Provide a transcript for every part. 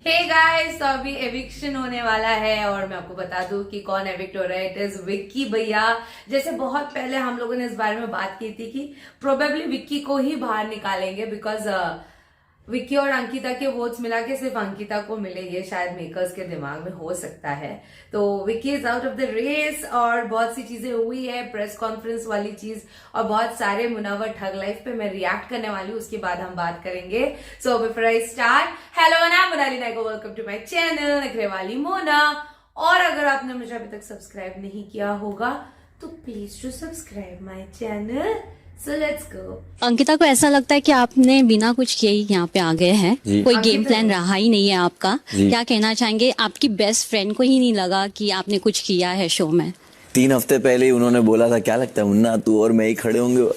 Hey guys, तो अभी eviction होने वाला है और मैं आपको बता दूं कि कौन एविक्ट हो रहा है। इट इज विक्की भैया। जैसे बहुत पहले हम लोगों ने इस बारे में बात की थी कि प्रोबेबली विक्की को ही बाहर निकालेंगे बिकॉज विक्की और अंकिता के वोट्स मिला के सिर्फ अंकिता को मिले, ये शायद मेकर्स के दिमाग में हो सकता है। तो Vicky is out of the race और बहुत सी चीजें हुई है, प्रेस कॉन्फ्रेंस वाली चीज और बहुत सारे मुनावर ठग लाइफ पे मैं रिएक्ट करने वाली हूँ, उसके बाद हम बात करेंगे। So before I start, hello मैं Monali Nayako, welcome to my channel Nakhre Wali Mona. और अगर आपने मुझे अभी तक सब्सक्राइब नहीं किया होगा तो please to subscribe my channel. So let's go. Ankita को ऐसा लगता है कि आपने बिना कुछ किए ही यहाँ पे आ गए हैं, कोई गेम प्लान रहा ही नहीं है आपका। क्या कहना चाहेंगे? आपकी बेस्ट फ्रेंड को ही नहीं लगा कि आपने कुछ किया है शो में? 3 हफ्ते पहले ही उन्होंने बोला था, क्या लगता है मुन्ना तू और मैं ही खड़े होंगे।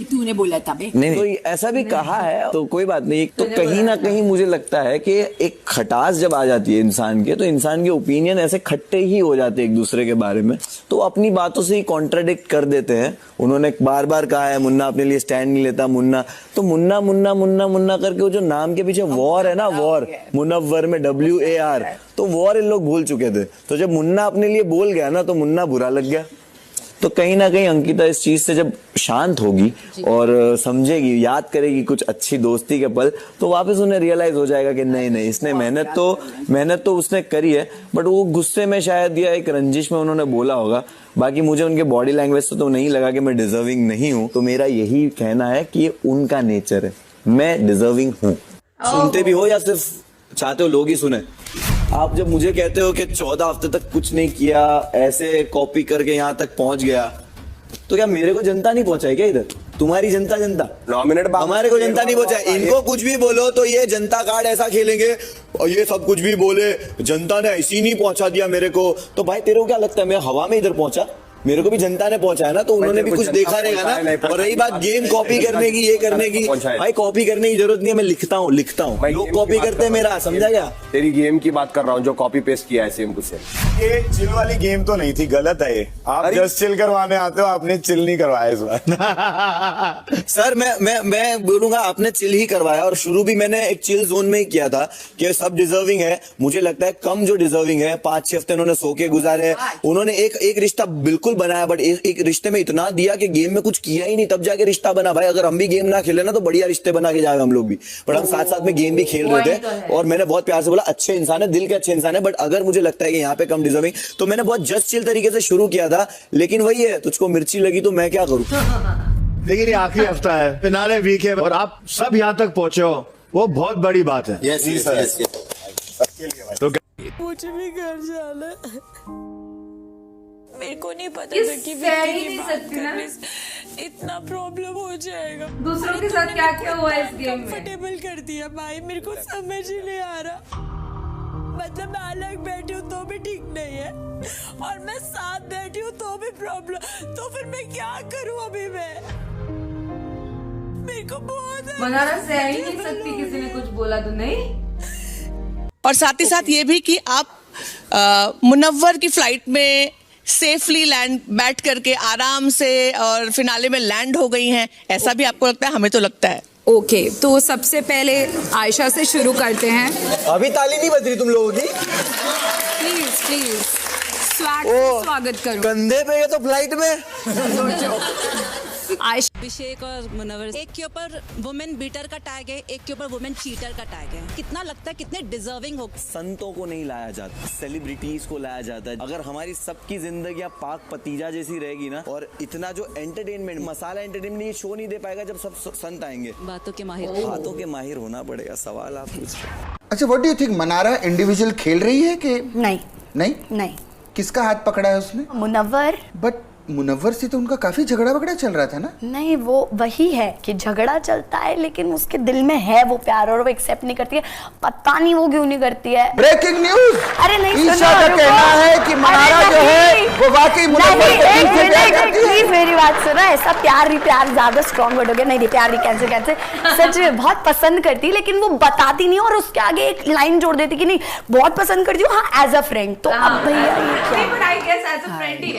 तूने बोला था बे? नहीं, तो ऐसा भी कहा है तो कोई बात नहीं। तो कहीं ना कहीं मुझे लगता है कि एक खटास जब आ जाती है इंसान के, तो इंसान के ओपिनियन ऐसे खट्टे ही हो जाते हैं एक दूसरे के बारे में, तो अपनी बातों से ही कॉन्ट्राडिक्ट कर देते हैं। उन्होंने बार बार कहा है मुन्ना अपने लिए स्टैंड नहीं लेता, मुन्ना तो मुन्ना मुन्ना मुन्ना मुन्ना करके वो जो नाम के पीछे वॉर है ना, वॉर मुनव्वर में WAR, तो वॉर इन लोग भूल चुके थे। तो जब मुन्ना अपने लिए बोल गया ना तो मुन्ना बुरा लग गया। तो कहीं ना कहीं अंकिता इस चीज से जब शांत होगी और समझेगी, याद करेगी कुछ अच्छी दोस्ती के पल, तो वापस उन्हें रियलाइज हो जाएगा कि नहीं नहीं, इसने मेहनत तो उसने करी है, बट वो गुस्से में शायद या एक रंजिश में उन्होंने बोला होगा। बाकी मुझे उनके बॉडी लैंग्वेज से तो नहीं लगा कि मैं डिजर्विंग नहीं हूँ। तो मेरा यही कहना है कि ये उनका नेचर है, मैं डिजर्विंग हूँ। सुनते भी हो या सिर्फ चाहते हो लोग ही सुने? आप जब मुझे कहते हो कि 14 हफ्ते तक कुछ नहीं किया, ऐसे कॉपी करके यहाँ तक पहुंच गया, तो क्या मेरे को जनता नहीं पहुंचाई क्या? इधर तुम्हारी जनता नॉमिनेट हमारे को जनता नहीं पहुंचा। इनको कुछ भी बोलो तो ये जनता कार्ड ऐसा खेलेंगे और ये सब कुछ भी बोले जनता ने ऐसी नहीं पहुंचा दिया मेरे को। तो भाई तेरे को क्या लगता है मैं हवा में इधर पहुंचा? मेरे को भी जनता ने पहुंचाया ना, तो उन्होंने भी कुछ देखा रहेगा ना। और रही बात गेम कॉपी करने की, ये करने की, भाई कॉपी करने की जरूरत नहीं है। मैं लिखता हूँ लोग कॉपी करते हैं मेरा, समझा क्या? तेरी गेम की बात कर रहा हूँ जो कॉपी पेस्ट किया है सेम टू सेम। ये चिल वाली गेम तो नहीं थी, गलत है ये। आप जस्ट चिल करवाने आते हो, आपने चिल नहीं करवाया इस बार। सर मैं बोलूंगा आपने चिल ही करवाया, और शुरू भी मैंने एक चिल जोन में ही किया था कि सब डिजर्विंग है। मुझे लगता है कम जो डिजर्विंग है, 5-6 हफ्ते उन्होंने सो के गुजारे। उन्होंने एक रिश्ता बिल्कुल बनाया, बट एक रिश्ते में इतना दिया कि गेम में कुछ किया ही नहीं, तब जाके रिश्ता बना। भाई अगर हम भी गेम ना खेले ना तो बढ़िया रिश्ते बना के जाए हम लोग भी, बट हम साथ साथ में गेम भी खेल रहे थे। और मैंने बहुत प्यार से बोला अच्छे इंसान है, दिल के अच्छे इंसान है, बट अगर मुझे लगता है कि यहाँ पे कम डिजर्विंग, तो मैंने बहुत जस्ट चिल तरीके से शुरू किया था। लेकिन वही है, तुझको मिर्ची लगी तो मैं क्या करूं। लेकिन ये आखिरी हफ्ता है, फिनाले वीक है और आप सब यहाँ तक पहुंचे हो, वो बहुत बड़ी बात है। Yes yes. तो मुझे भी घर जाना है। मेरे को नहीं पता ये था कि सह ही विक्की की नहीं बात सकती ना। करने से इतना प्रॉब्लम हो जाएगा। दूसरों के साथ क्या क्या हुआ इस गेम में? कंफर्टेबल कर दिया भाई, मेरे को समझ ही नहीं आ रहा। मतलब मैं अलग बैठी हूँ तो भी ठीक नहीं है, और मैं साथ बैठी हूँ तो भी प्रॉब्लम। तो फिर मैं क्या करूँ अभी? मेरे को बहुत मनारा सह ही नहीं सकती, किसी ने कुछ बोला तो नहीं। और साथ ही साथ ये भी कि आप मुनव्वर की फ्लाइट में सेफली बैठ करके आराम से और फिनाले में लैंड हो गई हैं, ऐसा भी आपको लगता है? हमें तो लगता है। ओके, तो सबसे पहले आयशा से शुरू करते हैं। अभी ताली नहीं बज रही तुम लोगों की? प्लीज प्लीज स्वागत करो। कंधे पे ये तो फ्लाइट में। आयशा, अभिषेक और मुनव्वर, एक के ऊपर वुमेन बीटर का टैग है, एक के ऊपर वुमेन चीटर का टैग है। कितना लगता है कितने डिजर्विंग हो? संतों को नहीं लाया जाता, सेलिब्रिटीज को लाया जाता है। अगर हमारी सबकी जिंदगी पाक पतीजा जैसी रहेगी ना, और इतना जो एंटरटेनमेंट मसाला एंटरटेनमेंट ये शो नहीं दे पाएगा जब सब संत आएंगे। बातों के माहिर। बातों के माहिर होना पड़ेगा। सवाल आप पूछ रहे हैं। अच्छा, what do you think? Mannara individual खेल रही है कि नहीं? नहीं नहीं, किसका हाथ पकड़ा है उसने? मुनव्वर। बट मुनव्वर से तो उनका काफी झगड़ा वगड़ा चल रहा था ना? नहीं, वो वही है कि झगड़ा चलता है लेकिन उसके दिल में है वो प्यार और वो एक्सेप्ट नहीं करती है। पता नहीं वो क्यों नहीं करती है। Breaking news! अरे नहीं, ईशा का कहना है कि मनारा जो है वो वाकई मुनव्वर से दिल से प्यार करती है। प्लीज मेरी बात सुनो। ऐसा प्यार ज्यादा स्ट्रॉन्ग वर्ड हो गया। नहीं, प्यार भी कैसे सच में बहुत पसंद करती, लेकिन वो बताती नहीं और उसके आगे एक लाइन जोड़ देती कि नहीं बहुत पसंद करती हूँ, हाँ एज अ फ्रेंड। तो अब भैया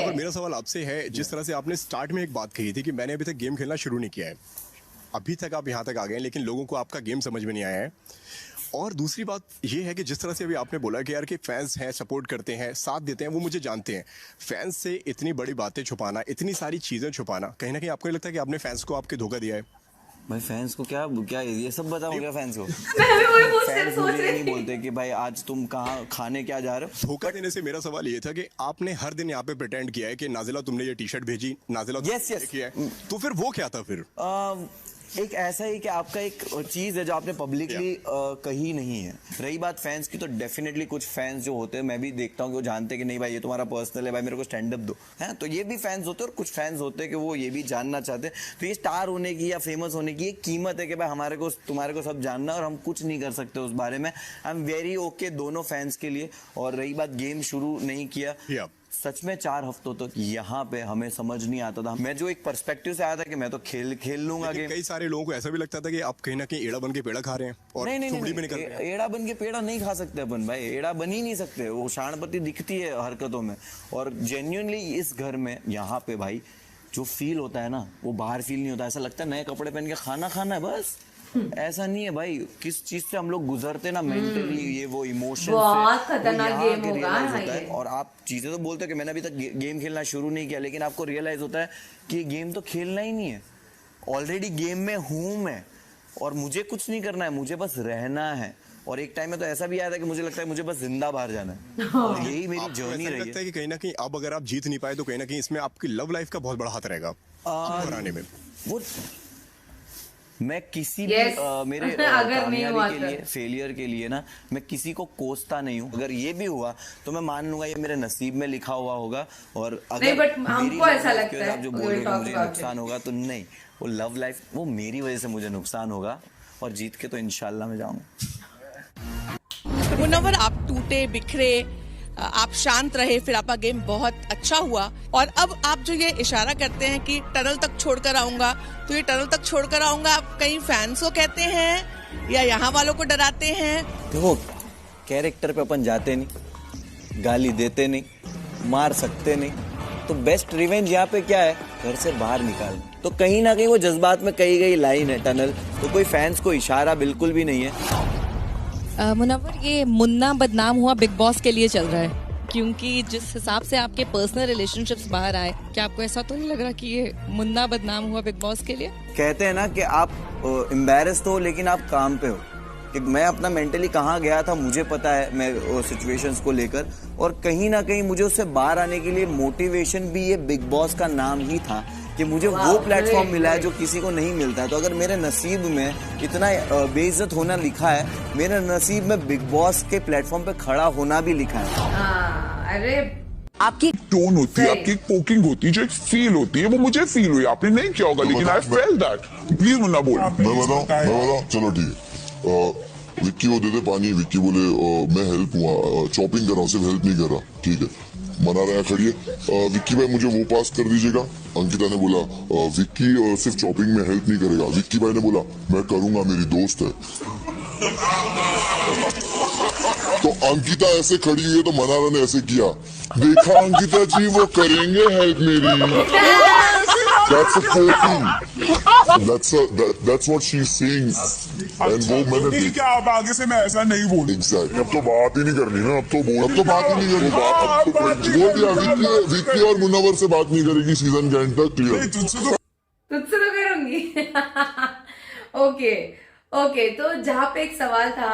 मेरा सवाल आपसे है, जिस तरह से आपने स्टार्ट में एक बात कही थी कि मैंने अभी तक गेम खेलना शुरू नहीं किया है, अभी तक आप यहाँ तक आ गए, लेकिन लोगों को आपका गेम समझ में नहीं आया है। और दूसरी बात ये है कि जिस तरह से अभी आपने बोला कि यार कि फैंस हैं, सपोर्ट करते हैं, साथ देते हैं, वो मुझे जानते हैं। फैंस से इतनी बड़ी बातें छुपाना, इतनी सारी चीजें छुपाना, कहीं ना कहीं आपको नहीं लगता कि आपने फैंस को आपके धोखा दिया है? भाई फैंस को क्या क्या ये सब बताऊं क्या फैंस को? मैं भी वही फैंस सोच मुझे रही नहीं थी। बोलते कि भाई आज तुम कहाँ खाने क्या जा रहे हो। धोखा देने से मेरा सवाल ये था कि आपने हर दिन यहाँ पे प्रिटेंड किया है कि नाजिला तुमने ये टी शर्ट भेजी, नाजिला तुमने Yes, yes. ये किया है, तो फिर वो क्या था फिर? एक ऐसा ही कि आपका एक चीज है जो आपने पब्लिकली कही नहीं है। रही बात फैंस की, तो डेफिनेटली कुछ फैंस जो होते हैं, मैं भी देखता हूँ कि वो जानते हैं कि नहीं भाई ये तुम्हारा पर्सनल है, भाई मेरे को स्टैंड अप दो, है। तो ये भी फैंस होते हैं और कुछ फैंस होते हैं कि वो ये भी जानना चाहते हैं। तो ये स्टार होने की या फेमस होने की एक कीमत है कि भाई हमारे को तुम्हारे को सब जानना और हम कुछ नहीं कर सकते उस बारे में। आई एम वेरी ओके दोनों फैंस के लिए। और रही बात गेम शुरू नहीं किया, सच में 4 हफ्तों तक यहाँ पे हमें समझ नहीं आता था। मैं जो एक पर्सपेक्टिव से आया था कि मैं तो खेल लूंगा गेम। कई सारे लोगों को ऐसा भी लगता था कि आप कहीं ना कहीं एड़ा बन के पेड़ा खा रहे हैं और चुपड़ी में निकल रहे हैं। एड़ा बन के पेड़ा नहीं खा सकते अपन भाई, एड़ा बन ही नहीं सकते। वो शाणपति दिखती है हरकतों में। और जेन्युइनली इस घर में यहाँ पे भाई जो फील होता है ना, वो बाहर फील नहीं होता। ऐसा लगता है नए कपड़े पहन के खाना खाना है बस। ऐसा नहीं है भाई, किस चीज से हम लोग गुजरते ना मेंटली, ये वो इमोशन बहुत से, खतरनाक वो गेम यहाँ होगा realize हाँ होता है। ये। और आप चीजें तो बोलते हो कि मैंने अभी तक गेम खेलना शुरू नहीं किया, लेकिन आपको रियलाइज होता है कि ये गेम तो खेलना ही नहीं है। ऑलरेडी गेम में हूं मैं और मुझे कुछ नहीं करना है, मुझे बस रहना है। और एक टाइम में तो ऐसा भी आया था कि मुझे लगता है मुझे बस जिंदा बाहर जाना है। और यही मेरी जर्नी रही लगता है कि कहीं ना कहीं अब अगर आप जीत नहीं पाए तो कहीं ना कहीं इसमें आपकी लव लाइफ का बहुत बड़ा हाथ रहेगा बनाने में। वो मैं किसी Yes. भी मेरे अगर नहीं हुआ कामयाबी के लिए, फेलियर के लिए ना, मैं किसी को कोसता नहीं हूँ। अगर ये भी हुआ तो मैं मान लूंगा ये मेरे नसीब में लिखा हुआ होगा। और अगर नहीं, but हमको मेरी ऐसा life लगता के है, आप जो बोल रहे हो मुझे नुकसान होगा, तो नहीं, वो लव लाइफ वो मेरी वजह से मुझे नुकसान होगा। और जीत के तो इंशाल्लाह मैं जाऊंगा। मुनव्वर, आप टूटे बिखरे, आप शांत रहे, फिर आपका गेम बहुत अच्छा हुआ और अब आप जो ये इशारा करते हैं कि टनल तक छोड़कर आऊंगा, तो ये टनल तक छोड़कर आऊंगा आप कहीं फैंस को कहते हैं या यहाँ वालों को डराते हैं? देखो, कैरेक्टर पे अपन जाते नहीं, गाली देते नहीं, मार सकते नहीं, तो बेस्ट रिवेंज यहाँ पे क्या है, घर से बाहर निकालना। तो कहीं ना कहीं वो जज्बात में कही गई लाइन है टनल, तो कोई फैंस को इशारा बिल्कुल भी नहीं है। मुनव्वर, ये मुन्ना बदनाम हुआ बिग बॉस के लिए चल रहा है, क्योंकि जिस हिसाब से आपके पर्सनल रिलेशनशिप्स बाहर आए, क्या आपको ऐसा तो नहीं लग रहा कि ये मुन्ना बदनाम हुआ बिग बॉस के लिए? कहते हैं ना कि आप एम्बैरेस्ड हो लेकिन आप काम पे हो। कि मैं अपना मेंटली कहाँ गया था मुझे पता है, मैं सिचुएशंस को लेकर, और कहीं ना कहीं मुझे उससे बाहर आने के लिए मोटिवेशन भी ये बिग बॉस का नाम ही था कि मुझे वो प्लेटफॉर्म मिला है जो किसी को नहीं मिलता है। तो अगर मेरे नसीब में इतना बेइज्जत होना लिखा है, मेरे नसीब में बिग बॉस के प्लेटफॉर्म पे खड़ा होना भी लिखा है। अरे आपकी टोन होती है, आपकी पोकिंग होती है, जो एक फील होती है, वो मुझे फील हुई। आपने नहीं किया होगा, लेकिन I felt that. Please Munna बोल। मैं बताऊं, चलो ठीक है। विक्की को दे दे पानी। विक्की बोले मैं हेल्प हुआ, चॉपिंग कर रहा हूँ, सिर्फ हेल्प नहीं कर रहा। ठीक है, मना रहा खड़ी है। विक्की भाई मुझे वो पास कर दीजिएगा। अंकिता ने बोला विक्की सिर्फ चॉपिंग में हेल्प नहीं करेगा। विक्की भाई ने बोला मैं करूंगा, मेरी दोस्त है। तो अंकिता ऐसे खड़ी हुई है तो मनारा ने ऐसे किया, देखा अंकिता जी वो करेंगे हेल्प मेरी। That's a coping. That's what she's saying. And वो मैंने ठीक है, आप आगे से मैं ऐसा नहीं बोलूं। Exactly. अब तो बात ही नहीं करनी ना, अब तो बात ही नहीं करनी। बोल दिया विक्की और मुनव्वर से बात नहीं करेगी सीजन के एंड तक। क्लियर? तुझसे तो करूंगी। ओके, तो जहाँ पे एक सवाल था,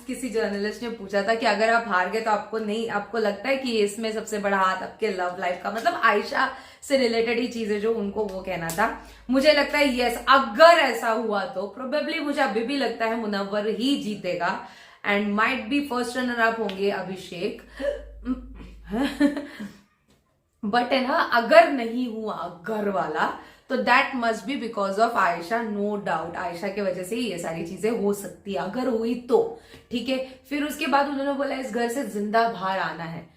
किसी जर्नलिस्ट ने पूछा था कि अगर आप हार गए तो आपको लगता है कि इसमें सबसे बड़ा हाथ आपके लव लाइफ का, मतलब आयशा से रिलेटेड ही चीजें जो उनको वो कहना था। मुझे लगता है यस, अगर ऐसा हुआ तो प्रोबेबली मुझे अभी भी लगता है मुनव्वर ही जीतेगा and might be first runner up होंगे अभिषेक। बट है ना, अगर नहीं हुआ अगर वाला, तो that must be because of Ayesha, no doubt. Ayesha की वजह से ही ये सारी चीजें हो सकती है, अगर हुई तो ठीक है। फिर उसके बाद उन्होंने बोला इस घर से जिंदा बाहर आना है।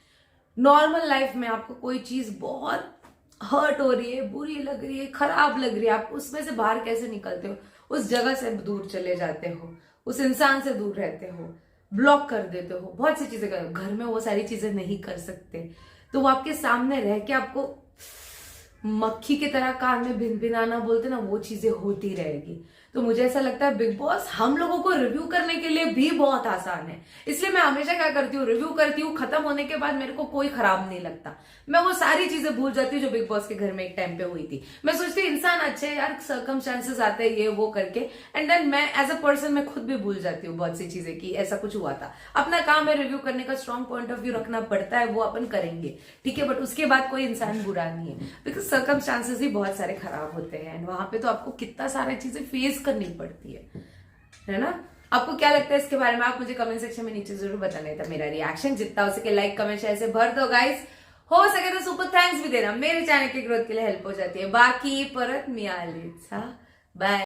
नॉर्मल लाइफ में आपको कोई चीज बहुत हर्ट हो रही है, बुरी लग रही है, खराब लग रही है, आप उसमें से बाहर कैसे निकलते हो? उस जगह से दूर चले जाते हो, उस इंसान से दूर रहते हो, ब्लॉक कर देते हो, बहुत सी चीजें कर। घर में वो सारी चीजें नहीं कर सकते, तो वो आपके सामने रह के आपको मक्खी की तरह कान में भिनभिनाना बोलते ना, वो चीजें होती रहेगी। तो मुझे ऐसा लगता है बिग बॉस हम लोगों को रिव्यू करने के लिए भी बहुत आसान है। इसलिए मैं हमेशा क्या करती हूँ, रिव्यू करती हूँ, खत्म होने के बाद मेरे को कोई खराब नहीं लगता। मैं वो सारी चीजें भूल जाती हूँ जो बिग बॉस के घर में एक टाइम पे हुई थी। मैं सोचती इंसान अच्छे यार, सर्कमस्टांसेस आते हैं ये वो करके, एंड देन मैं एज अ पर्सन मैं खुद भी भूल जाती हूँ बहुत सी चीजें कि ऐसा कुछ हुआ था। अपना काम है रिव्यू करने का, स्ट्रॉन्ग पॉइंट ऑफ व्यू रखना पड़ता है, वो अपन करेंगे, ठीक है, बट उसके बाद कोई इंसान बुरा नहीं है, बिकॉज सर्कमस्टांसेस ही बहुत सारे खराब होते हैं एंड वहां पे तो आपको कितना सारी चीजें फेस करनी पड़ती है ना। आपको क्या लगता है इसके बारे में, आप मुझे कमेंट सेक्शन में नीचे जरूर बताना था। मेरा रिएक्शन जितना हो सके लाइक कमेंट शेयर से भर दो गाइस, हो सके तो सुपर थैंक्स भी देना, मेरे चैनल की ग्रोथ के लिए हेल्प हो जाती है। बाकी परत मियालिचा बाय।